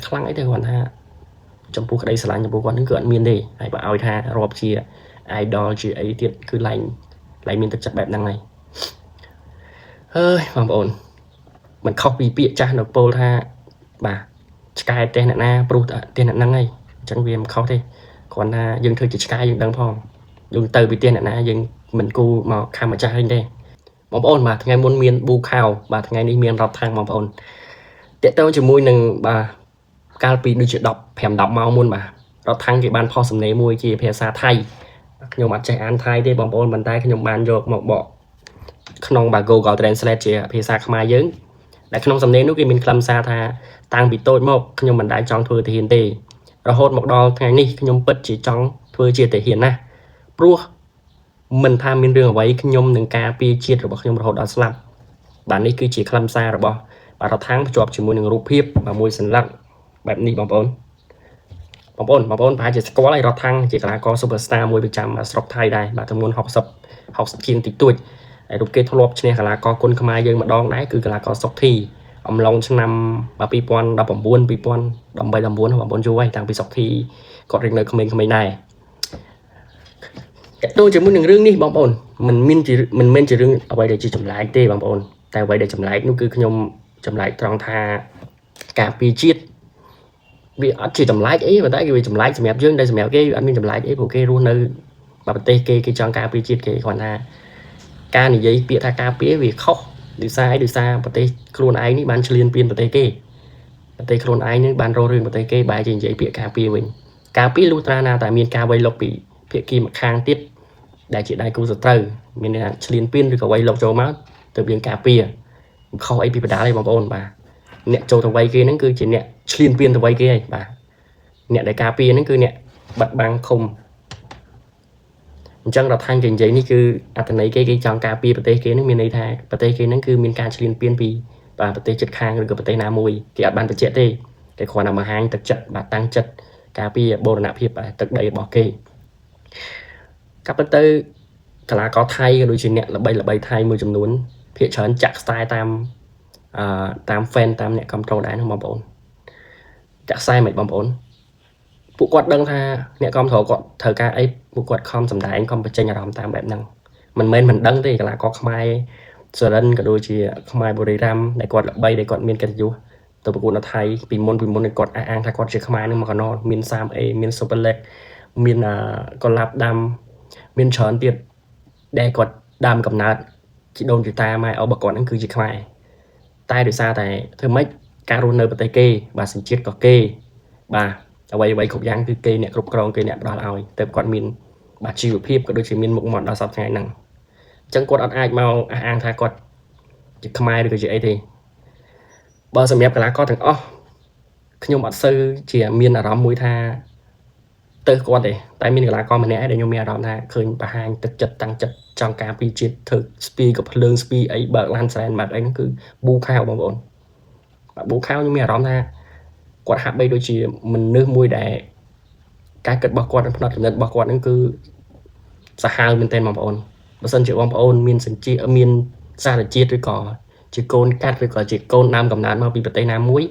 ខ្លាំងអីទេគាត់ថាចំពោះក្តីស្រឡាញ់ចំពោះគាត់នឹងគឺអត់មានទេហើយបើឲ្យថារាប់ជា idol ជាអីទៀតគឺឡើងមានទឹកចិត្តបែបហ្នឹងហើយហើយបងប្អូនមិនខុសពីពាក្យចាស់នៅពោលថាបាទឆ្កែផ្ទះអ្នកណាព្រោះផ្ទះអ្នកហ្នឹងហើយអញ្ចឹងវាមិនខុសទេគ្រាន់ថាយើងធ្វើជាឆ្កែយើងដឹងផងយើងទៅពីផ្ទះអ្នកណាយើងមិនគូមកខំម្ចាស់វិញទេបងប្អូនបាទថ្ងៃមុនមានប៊ូខាវបាទថ្ងៃនេះមានរាប់ថាំងបងប្អូនតាក់ទងជាមួយនឹងបាទកាលពីដូចជា10 ម៉ោងមុនបាទរដ្ឋាំងគេបានផុសសំណេរមួយជាភាសាថៃខ្ញុំអត់ចេះអានថៃទេបងប្អូនប៉ុន្តែខ្ញុំបានយកមកបកក្នុងបាទ Google Translate ជាភាសាខ្មែរយើងដែលក្នុងសំណេរនោះគេមានខ្លឹមសារថាតាំងពីតូចមកខ្ញុំមិនដែលចង់ធ្វើទាហានទេរហូតមកដល់ថ្ងៃនេះខ្ញុំពិតជាចង់ធ្វើជាទាហានណាស់ព្រោះមិនថាមានរឿងអ្វីខ្ញុំនឹងការពារជាតិរបស់ខ្ញុំរហូតដល់ស្លាប់បាទនេះគឺជាខ្លឹមសាររបស់បាទរដ្ឋាំងភ្ជាប់ជាមួយនឹងរូបភាពមួយសន្លឹកបែបនេះបងប្អូនប្រហែលជាស្គាល់ហើយរដ្ឋាំងជាកីឡាករ Superstar មួយប្រចាំស្រុកថៃដែរបាទចំនួន60ជាងតិចតួចហើយរូបគេធ្លាប់ឈ្នះកីឡាករគុនខ្មែរយើងម្ដងដែរគឺកីឡាករសុកធីអំឡុងឆ្នាំ2019 2018 19បងប្អូនយល់ហើយតាំងពីសុកធីគាត់រៀងនៅក្មេងៗដែរតើដូចជាមួយនឹងរឿងនេះបងប្អូនមិនមែនជារឿងអ្វីដែលជាចម្លែកទេបងប្អូនតែអ្វីដែលចម្លែកនោះគឺខ្ញុំចម្លែកត្រង់ថាការពារជាតិវាអត់ជាចម្លែកអីប៉ុន្តែវាចម្លែកសម្រាប់យើងដែលសម្រាប់គេអត់មានចម្លែកអីព្រោះគេរស់នៅប្រទេសគេចង់ការពារជាតិគេគាត់ថាការនិយាយពាក្យថាការពារវាខុសដោយសារប្រទេសខ្លួនឯងនេះបានឈ្លានពានប្រទេសគេប្រទេសខ្លួនឯងនេះបានរស់រឿងប្រទេសគេបែរជានិយាយពាក្យការពារវិញការពារលុះត្រាណាតែមានការវាយលុកពីភាគីម្ខាងទៀតដែលជាដៃគូសត្រូវមានន័យថាឈ្លានពានឬក៏វាយលុកចូលមកទៅយើងការពារខុសអីពីបដាទេបងប្អូនបាទអ្នកចូលទៅវាយគេហ្នឹងគឺជាអ្នកឈ្លានពានទៅវាយគេហើយបាទអ្នកដែលការពារហ្នឹងគឺអ្នកបាត់បាំងឃុំអញ្ចឹងរដ្ឋាភិបាលគេនិយាយនេះគឺអត្ថន័យគេចង់ការពារប្រទេសគេហ្នឹងមានន័យថាប្រទេសគេហ្នឹងគឺមានការឈ្លានពានពីបាទប្រទេសជិតខាងឬក៏ប្រទេសណាមួយគេអត់បានបញ្ជាក់ទេគេគ្រាន់តែបង្ហាញទឹកចិត្តបាទតាំងចិត្តការពារបូរណភាពទឹកដីរបស់គេកាប់ទៅកីឡាករថៃក៏ដូចជាអ្នកល្បីថៃមួយចំនួនភាគច្រើនចាក់ខ្សែតាម fan តាមអ្នកគ្រប់គ្រងដែរហ្នឹងបងប្អូនចាក់ខ្សែមិនបងប្អូនពួកគាត់ដឹងថាអ្នកគ្រប់គ្រងគាត់ត្រូវការអីពួកគាត់ខំសម្ដែងខំបញ្ចេញអារម្មណ៍តាមបែបហ្នឹងមិនមែនមិនដឹងទេកីឡាករខ្មែរសរិនក៏ដូចជាខ្មែរបុរីរ៉ាំដែលគាត់ល្បីដែលគាត់មានកិត្តិយសទៅប្រកួតនៅថៃពីមុនគាត់អះអាងថាគាត់ជាខ្មែរនឹងមកកណោមាន 3A មាន Super League មានកុលាបដាំមានច្រើនទៀតដែលគាត់ដើមកំណើតជីដូនជីតាម៉ែឪរបស់គាត់ហ្នឹងគឺជាខ្មែរតែដោយសារតែធ្វើម៉េចការរស់នៅប្រទេសគេបាទសញ្ជាតិក៏គេបាទអ្វីគ្រប់យ៉ាងគឺគេអ្នកគ្រប់គ្រងគេអ្នកផ្ដល់ឲ្យទៅគាត់មានបាទជីវភាពក៏ដូចជាមានមុខមាត់ដល់សពថ្ងៃហ្នឹងអញ្ចឹងគាត់អត់អាចមកអះអាងថាគាត់ជាខ្មែរឬក៏ជាអីទេបើសម្រាប់កីឡាករទាំងអស់ខ្ញុំអត់សូវជាមានអារម្មណ៍មួយថាទៅគាត់ទេតែមានកីឡាករម្នាក់ឯងដែលខ្ញុំមានអារម្មណ៍ថាឃើញបង្ហាញទឹកចិត្តតាំងចិត្តចង់ការពារជាតិធ្វើស្ពីក៏ភ្លើងស្ពីអីបើកឡានសែនបើកអីហ្នឹងគឺប៊ូខាវបងប្អូនប៊ូខាវខ្ញុំមានអារម្មណ៍ថាគាត់ហាក់បីដូចជាមនុស្សមួយដែលការគិតរបស់គាត់និងផ្នត់គំនិតរបស់គាត់ហ្នឹងគឺសាហាវមែនទែនបងប្អូនបើសិនជាបងប្អូនមានសញ្ជាតិមានសារជាតិឬក៏ជាកូនកាត់ឬក៏ជាកូនដើមកំណើតមកពីប្រទេសណាមួយ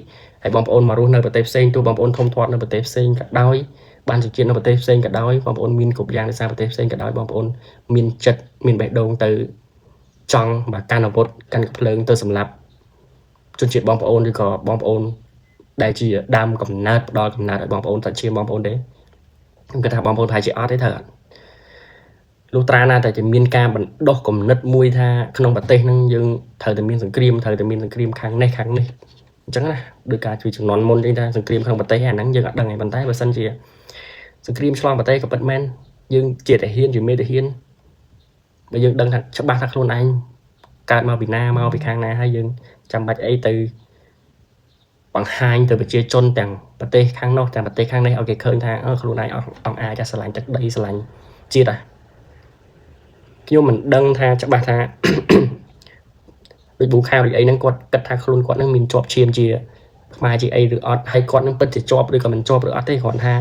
ហើយបងប្អូនមករស់នៅប្រទេសផ្សេងទោះបងប្អូនធំធាត់នៅប្រទេសផ្សេងក៏ដោយបានសញ្ជាតិនៅប្រទេសផ្សេងក៏ដោយបងប្អូនមានគ្រប់យ៉ាងដោយសារប្រទេសផ្សេងក៏ដោយបងប្អូនមានចិត្តមានបេះដូងទៅចង់បាទកាន់អាវុធកាន់ភ្លើងទៅសម្លាប់ជនជាតិបងប្អូនឬក៏បងប្អូនដែលជាដើមកំណើតផ្ដល់កំណើតឲ្យបងប្អូនតែជាបងប្អូនទេខ្ញុំគិតថាបងប្អូនប្រហែលជាអត់ទេត្រូវអត់លុះត្រាណាតែជាមានការបណ្ដុះគំនិតមួយថាក្នុងប្រទេសហ្នឹងយើងត្រូវតែមានសង្គ្រាមខាងនេះអញ្ចឹងណាដោយការជួយចំនួនមុននេះថាសង្គ្រាមក្នុងប្រទេសអាហ្នឹងយើងអត់ដឹងទេប៉ុន្តែបើសិនជាសង្គ្រាមឆ្លងប្រទេសក៏ពិតមែនយើងជាទាហានជាមេទាហានបើយើងដឹងថាច្បាស់ថាខ្លួនឯងកើតមកពីណាមកពីខាងណាហើយយើងចាំបាច់អីទៅបង្ហាញទៅប្រជាជនទាំងប្រទេសខាងនោះទាំងប្រទេសខាងនេះឲ្យគេឃើញថាខ្លួនឯងអង្អាចស្រឡាញ់ទឹកដីស្រឡាញ់ជាតិខ្ញុំមិនដឹងថាច្បាស់ថាដូចប៊ូខាវឬអីហ្នឹងគាត់គិតថាខ្លួនគាត់នឹងមានជាប់ឈាមជាខ្មែរជាអីឬអត់ហើយគាត់នឹងពិតជាជាប់ឬក៏មិនជាប់ឬអត់ទេគ្រាន់ថា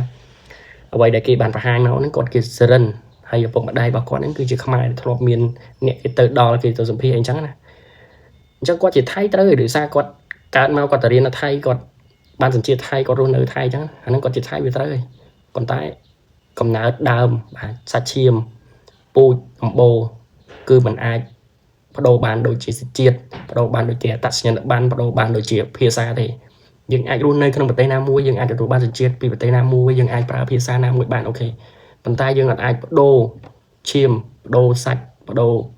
អ្វីដែលគេបានបង្ហាញមកហ្នឹងគាត់គេសរិនហើយឪពុកម្ដាយរបស់គាត់ហ្នឹងគឺជាខ្មែរធ្លាប់មានអ្នកគេទៅដល់គេទៅសម្ភាសអីចឹងណាអញ្ចឹងគាត់ជាថៃត្រូវដោយសារគាត់កើតមកគាត់ទៅរៀននៅថៃគាត់ ban sân chia thay có rôn nơi thay chứ anh nó còn chia thay về tới còn tại cầm nợ đơm sa chiêm pu bồ cứ mình ai bắt đầu ban đôi chỉ chia bắt đầu ban đôi chia tắt nhận ban bắt đầu ban đôi chia phía xa thì nhưng ai rôn nơi không bật tay nam mua nhưng ai được ban sân chia vì bật tay nam mua nhưng ai pra phía xa nam mỗi bạn ok còn tại nhưng là ai bắt đầu chiêm bắt đầu sạch bắt đầu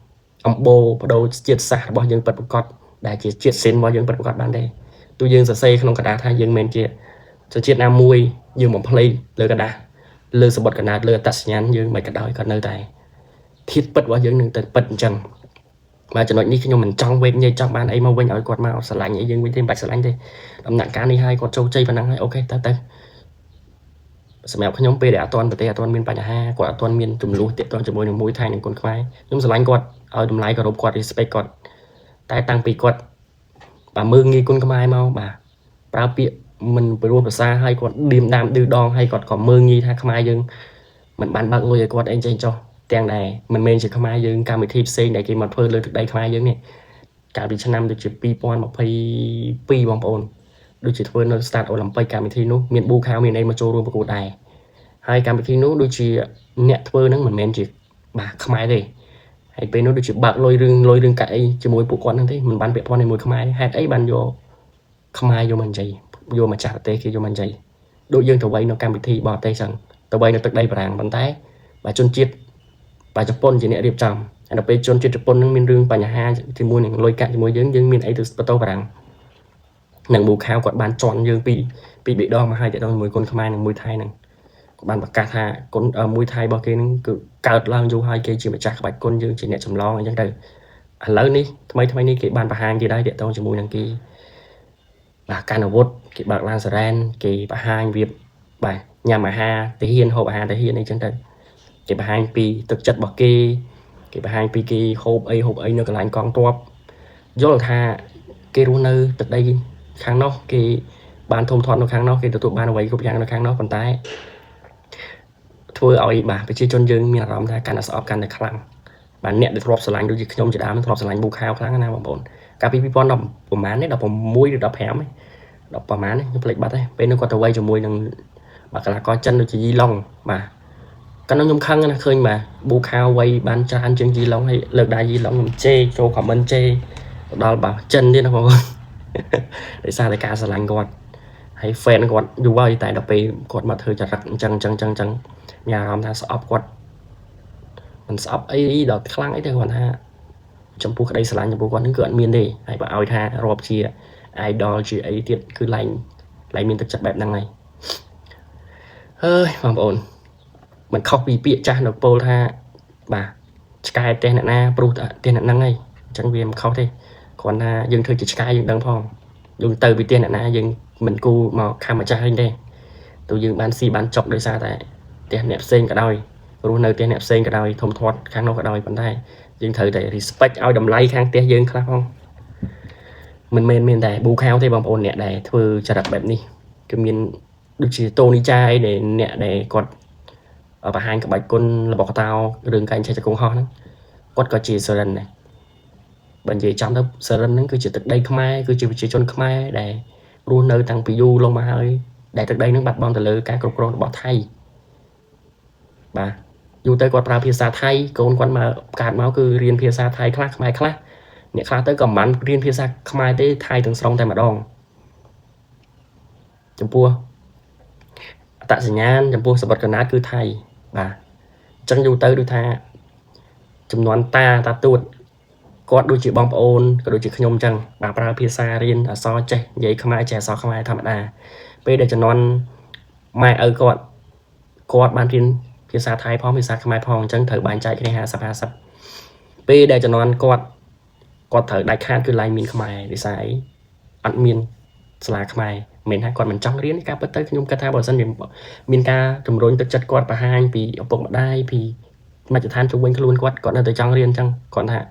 bồ bắt đầu chia xa bao nhiêu bật một con đại chỉ chia xin bao nhiêu bật một con ban đây tôi dương giờ xây không cả đá thay dương men chia cho chiết nam mui dương một play lơ cả đá lơ sập bật cả đá lơ tắt nhắn dương mày cả đói còn nơi tại thiết bật vào dương nương tận bật chẳng mà cho nói ní khi mình trong bên như trong ban ấy mau bên ở quạt màu sờ lạnh ấy dương bên thêm bạch sờ lạnh đi làm nặng cá đi hai quạt trâu chay và năng hay ok ta ta sờ mèo nhóm pe để toàn bật toàn miền bạch ha quạt toàn miền trùm lúa tiệt toàn trùm môi đường mũi thay những con khoai nhóm sờ lạnh quạt ở đùm lái quạt rộp quạt respect quạt tai tăng pi quạt bà mơ nghi con mai mau bà pra bịa mình phải luôn xa hay còn điềm đạm đưa đòn hay còn mơ nghi tha không ai dưng mình bán bạc luôn còn anh cho tiền này mình chỉ không ai dưng cả mấy thiệp xây này cái mặt phơi lên thực đây không ai dưng này cả bị năm được chỉ pi pon một pi bom ồn đôi chỉ phơi nó start ở làm pay cả mấy thi nút miền bu khao miền đây mà cho luôn một cuộc đài hai cả mấy thi nút đôi chỉ nhẹ phơi nó mình chỉ bà không ai đây hay bên nó đôi chỉ bạc lôi rừng cãi chỉ môi bộ quan thế mình bán bẹ pon này môi không ai hay ấy bán vô không ai vô mình gì vô mà chặt tê khi vô mình gì đội dân tàu bay nó cam bị thi bỏ tay rằng tàu bay nó tức đây và bàn tay và chôn chiết và chụp pôn chỉ nè điệp trầm anh đọc chôn chiết chụp pôn nó miên rương và nhà ha thì mua những lôi cạn thì mua dân miên ấy từ tàu và nằng bù khao quạt bàn tròn dương bị đo mà hai để đo mùi con không ai nằng mùi thai nằng bàn bạc cà tha con mùi thai bao kia nó cứ cào lang vô hai kia chỉ mà chặt bạch con dương chỉ nè chầm lo như đây lớn đi thay đi cái bàn bạc hàng gì đây để tao chỉ mùi nằng kia bà can vốt cái bạc lan saren cái bà hai việt bà nhà mà ha thể hiện hộp hà thể hiện này chân trời cái bà hai pi thực chất bọc kia cái bà hai pi kia hộp ấy nó cái lạnh con toap do là tha cái runner từ đây kháng nó cái bàn thông thoát nó kháng nó cái tụi ban vậy cũng dạng nó kháng nó còn tái thôi ở bà phải chơi chôn dương miền làm ra can là sọp can là khăng bạn nẹt được drop sờ lạnh đôi khi nhom chỉ đám drop sờ lạnh bù khao kháng nào bọn cả pi pon đập của má đấy đập vào mũi đập hẻm ấy đọc bà má này như plek bắt ấy bên nó còn tàu quay cho môi đừng bà là có chân nó chỉ di long mà cái nó nhung khăn nó khơi mà bu khao quay ban cho ăn chân di long hay lực đại di long chê cho khỏi bên chê đó là bảo chân đi nó không để sao để cả sờ lạnh gọt hay phèn nó gọt dù vậy tại đọc về gọt mà thử chặt chân nhà làm ta sọp gọt mình sọp ấy đợt khăn ấy thôi còn ha trong buộc đây sờ lạnh trong buộc còn những cơn miên đi hay bảo tha rộp chia idol chỉ ấy tiết cứ lạnh miền thực chất bẹp năng này ơi mà ổn mình khóc vì bịa cha được pol tha bà sky tên na pro tên năng này chẳng vì em khóc thế còn dừng thôi chỉ sky dừng đằng phong dùng từ bị tên na dừng mình cu mà khăm mà cha lên đây tôi dừng bán si bán chọc đời xa tại tên nẹp sen cả đôi rồi nơi tên nẹp sen cả đôi thông thoát kháng nó cả đôi bàn tay dừng thời để respect ao đầm lay kháng tên dừng khác không mình để bù khao thì bằng ổn nè để thưa cho đặc biệt đi cái miền được chỉ Tony trai để nè để còn ở bà hai các bạch con là bọc tao đường cạnh chạy cho công ho quất có chỉ sờ lần này bệnh gì trong đó sờ lần nó cứ chỉ từ đây không ai cứ chỉ chôn không ai để luôn nơi tăng pi luôn mà hơi để từ đây nó bật bom từ lư cái con bỏ thay bà dù tới còn ra phía xa thay con quan mà cạn máu cứ riêng phía xa thay khác mai khác nè khác tới cầm bắn riêng phía xa không ai tới thay từng sông tay mà đòn chấm pua tạiสัญญาณ chấm pua sập bật cái nát cứ thay bà chẳng dù tới đôi tha chấm nón ta tuột có đôi chị bom ôn có đôi chị nhôm chẳng bà pra phía xa riêng ở so chạy vậy không ai trẻ so không ai thầm đà bây để cho non mai ở con ban riêng phía xa thay phong phía xa không ai phong chẳng thử bàn chạy cái này ha sập bây để cho non con thử đại khát cứ lại miền không ai để xài ăn miền là không ai mình hay còn mình trong riêng cái bất tới nhung cái thao bảo dân miền ca trồng rốn thực chất quạt và hai vì ở bụng đai vì mà chỉ than chung quanh luôn quạt còn là từ trong riêng chẳng còn hạ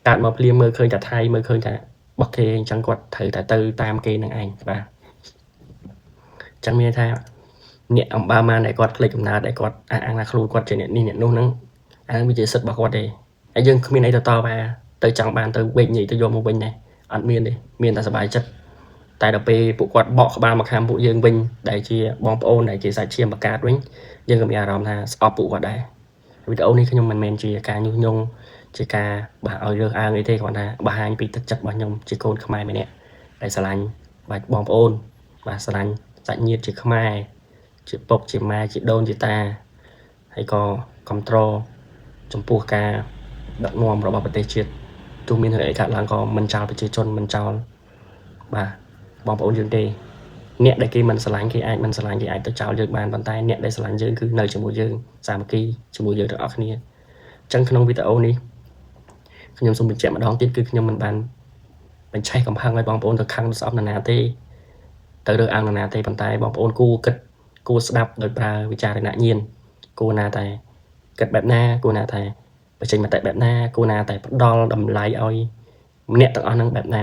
cạn một liêm mơ khơi chặt hai mơ khơi chặt bậc thề chẳng quạt thử tại từ tam kê năng ảnh và chẳng miền thao nhẹ ông ba man đại quạt lấy cầm nào đại quạt ăn là luôn quạt trên nhẹ đi nhẹ luôn nắng ăn bây giờ sứt bạc quạt đây ai dân miền này to và từ trong bàn từ bên nhị từ vô một bên này ăn miền đi miền ta sờ bài chất តែដល់ពេលពួកគាត់បកក្បាលមកខាងពួកយើងវិញដែលជាបងប្អូនដែលជាសាច់ឈាមបកាតវិញយើងក៏មានអារម្មណ៍ថាស្អប់ពួកគាត់ដែរវីដេអូនេះខ្ញុំមិនមែនជាការញុះញង់ជាការបាទឲ្យរើសអើងអីទេគ្រាន់តែបង្ហាញពីទឹកចិត្តរបស់ខ្ញុំជាកូនខ្មែរម្នាក់ដែលស្រឡាញ់បាទបងប្អូនបាទស្រឡាញ់សាច់ញាតិជាខ្មែរជាពុកជាម៉ែជាដូនជាតាហើយក៏គ្រប់គ្រងចំពោះការដឹកនាំរបស់ប្រទេសជាតិទោះមានរឿងអីកើតឡើងក៏មិនចោលប្រជាជនមិនចោលបាទបងប្អូនយើងទេអ្នកដែលគេមិនស្រឡាញ់គេអាចមិនស្រឡាញ់គេអាចទៅចោលយើងបានប៉ុន្តែអ្នកដែលស្រឡាញ់យើងគឺនៅជាមួយយើងសាមគ្គីជាមួយយើងទាំងអស់គ្នាអញ្ចឹងក្នុងវីដេអូនេះខ្ញុំសូមបញ្ជាក់ម្ដងទៀតគឺខ្ញុំមិនបានបញ្ឆេះកំហឹងឲ្យបងប្អូនទៅខឹងស្អប់នរណាទេទៅរើសអើងនរណាទេប៉ុន្តែបងប្អូនគួរគិតគួរស្ដាប់ដោយប្រើវិចារណញ្ញាណគួរណាតែគិតបែបណាគួរណាតែបញ្ចេញមតិបែបណាគួរណាតែផ្ដល់តម្លៃឲ្យម្នាក់ទាំងអស់ហ្នឹងបែបណា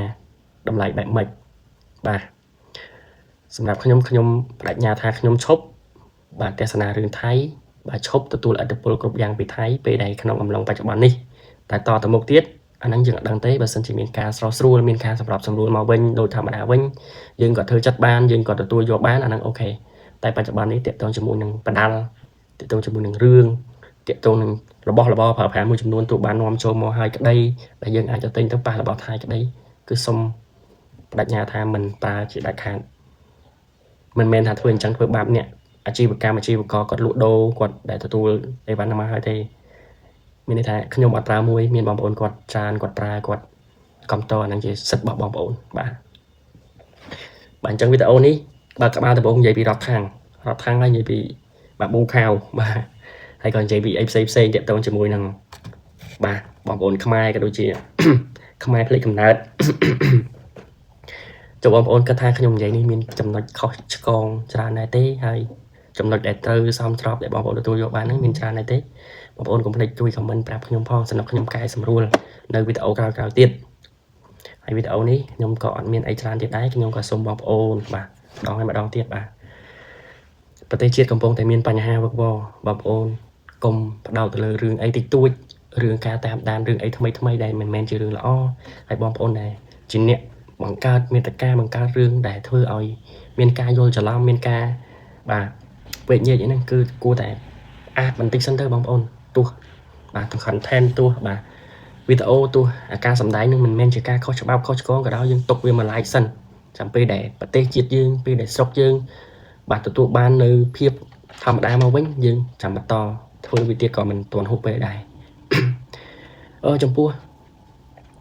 តម្លៃបែបម៉េចបាទសម្រាប់ខ្ញុំបដិញ្ញាថាខ្ញុំឈប់បាទទស្សនារឿងថៃបាទឈប់ទទួលឥទ្ធិពលគ្រប់យ៉ាងពីថៃពេលដែលក្នុងអំឡុងបច្ចុប្បន្ននេះតែតទៅមុខទៀតអាហ្នឹងយើងអត់ដឹងទេបើសិនជាមានការស្រោះស្រួលមានការសម្របសម្រួលមកវិញដោយធម្មតាវិញយើងក៏ធ្វើចិត្តបានយើងក៏ទទួលយកបានអាហ្នឹងអូខេតែបច្ចុប្បន្ននេះតកតងជាមួយនឹងបណ្ដាលតកតងជាមួយនឹងរឿងតកតងនឹងរបស់របរប្រើប្រាស់មួយចំនួនទោះបាននាំចូលមកឲ្យក្តីដែលយើងអាចទៅទិញទៅប៉ះរបស់ថៃក្តីគឺសុំបដិញ្ញាថាមិនប្រើជាដាច់ខាតមិនមែនថាធ្វើអញ្ចឹងធ្វើបាបអ្នកអាជីវកម្មអាជីវករគាត់លក់ដូរគាត់ដែលទទួលអីវ៉ាន់មកឲ្យទេមានន័យថាខ្ញុំអត់ប្រើមួយមានបងប្អូនគាត់ច្រើនគាត់ប្រើគាត់កំតអានឹងជាសិទ្ធិរបស់បងប្អូនបាទអញ្ចឹងវីដេអូនេះបើក្បាលដំបូងនិយាយពីរដ្ឋខាងហើយនិយាយពីបាប៊ូខាវបាទហើយក៏និយាយពីអីផ្សេងតាក់ទងជាមួយនឹងបាទបងប្អូនខ្មែរក៏ដូចជាខ្មែរផ្លេចកំណើតចូលបងប្អូនគិតថាខ្ញុំនិយាយនេះមានចំណុចខុសឆ្គងច្រើនដែរទេហើយចំណុចដែលត្រូវសមស្របដែលបងប្អូនទទួលយកបានហ្នឹងមានច្រើនដែរទេបងប្អូនកុំភ្លេចជួយ comment ប្រាប់ខ្ញុំផងសម្រាប់ខ្ញុំកែសម្រួលនៅវីដេអូក្រោយៗទៀតហើយវីដេអូនេះខ្ញុំក៏អត់មានអីច្រើនទៀតដែរខ្ញុំក៏សូមបងប្អូនបាទម្ដងទៀតបាទប្រទេសជាតិកំពុងតែមានបញ្ហាវឹកវរបងប្អូនកុំផ្ដោតទៅលើរឿងអីតិចតួចរឿងការតាមដានរឿងអីថ្មីដែលមិនមែនជារឿងល្អហើយបងប្អូនដែលជាអ្នកបង្កើតមេត្តាបង្កើតរឿងដែលធ្វើឲ្យមានការយល់ច្រឡំមានការបាទវេញញែកអីហ្នឹងគឺគួរតែអាចបន្តិចសិនទៅបងប្អូនទោះបាទទាំង content ទោះបាទវីដេអូទោះអាការសម្ដែងនឹងមិនមែនជាការខុសច្បាប់ខុសឆ្គងក៏ដោយយើងទុកវាមួយ like សិនចាំពេលដែលប្រទេសជាតិយើងពេលដែលស្រុកយើងបាទទទួលបាននៅភាពធម្មតាមកវិញយើងចាំបន្តធ្វើវាទៀតក៏មិនទាន់ហួសពេលដែរចំពោះ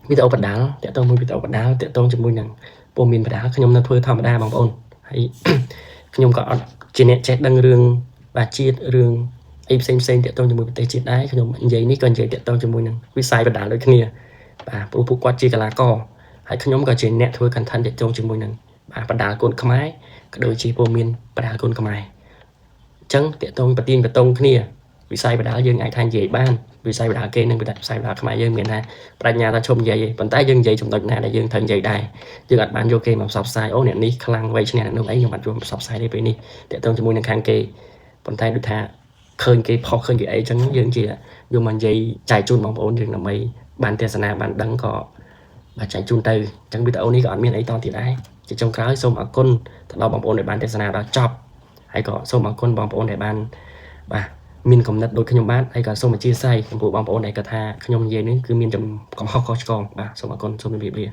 វីដេអូបដាល់តាក់ទងមួយវីដេអូបដាល់តាក់ទងជាមួយនឹងព័ត៌មានបដាល់ខ្ញុំនៅធ្វើធម្មតាបងប្អូនហើយខ្ញុំក៏អត់ជាអ្នកចេះដឹងរឿងបាទជាតិរឿងអីផ្សេងតាក់ទងជាមួយប្រទេសជាតិដែរខ្ញុំនិយាយនេះក៏និយាយតាក់ទងជាមួយនឹងវិស័យបដាល់ដូចគ្នាបាទព្រោះពួកគាត់ជាកីឡាករហើយខ្ញុំក៏ជាអ្នកធ្វើ content តាក់ទងជាមួយនឹងបាទបដាល់កូនខ្មែរក៏ដូចជាព័ត៌មានបដាល់កូនខ្មែរអញ្ចឹងតាក់ទងប្រទៀងបតងគ្នាវិស័យបដាល់យើងអាចថានិយាយបានវិស័យបដាល់គេនិងវិស័យបដាល់ខ្មែរយើងមានថាបញ្ញាថាឈប់និយាយទេប៉ុន្តែយើងនិយាយចំណុចណាដែលយើងត្រូវនិយាយដែរយើងអត់បានយកគេមកផ្សព្វផ្សាយអូអ្នកនេះខ្លាំងវៃឈ្នះអ្នកនោះអីខ្ញុំអត់យកផ្សព្វផ្សាយទេពេលនេះតាក់ទងជាមួយនឹងខាងគេប៉ុន្តែដូចថាឃើញគេផុសឃើញគេអីចឹងយើងជាយកមកនិយាយចែកជូនបងប្អូនយើងដើម្បីបានទស្សនាបានដឹងក៏បាទចែកជូនទៅអញ្ចឹងវីដេអូនេះក៏អត់មានអីតទៀតដែរជាចុងក្រោយសូមអរគុណទៅដល់បងប្អូនដែលបានទស្សនាដល់ចប់ហើយក៏សូមអរគុណបងប្អូនដែលបានបាទមានកំណត់ដូចខ្ញុំបានហើយក៏សូមអធិស្ឋានចំពោះបងប្អូនដែលគាត់ថាខ្ញុំនិយាយនេះគឺមានកំហុសខុសឆ្គងបាទសូមអរគុណសូមជម្រាបលា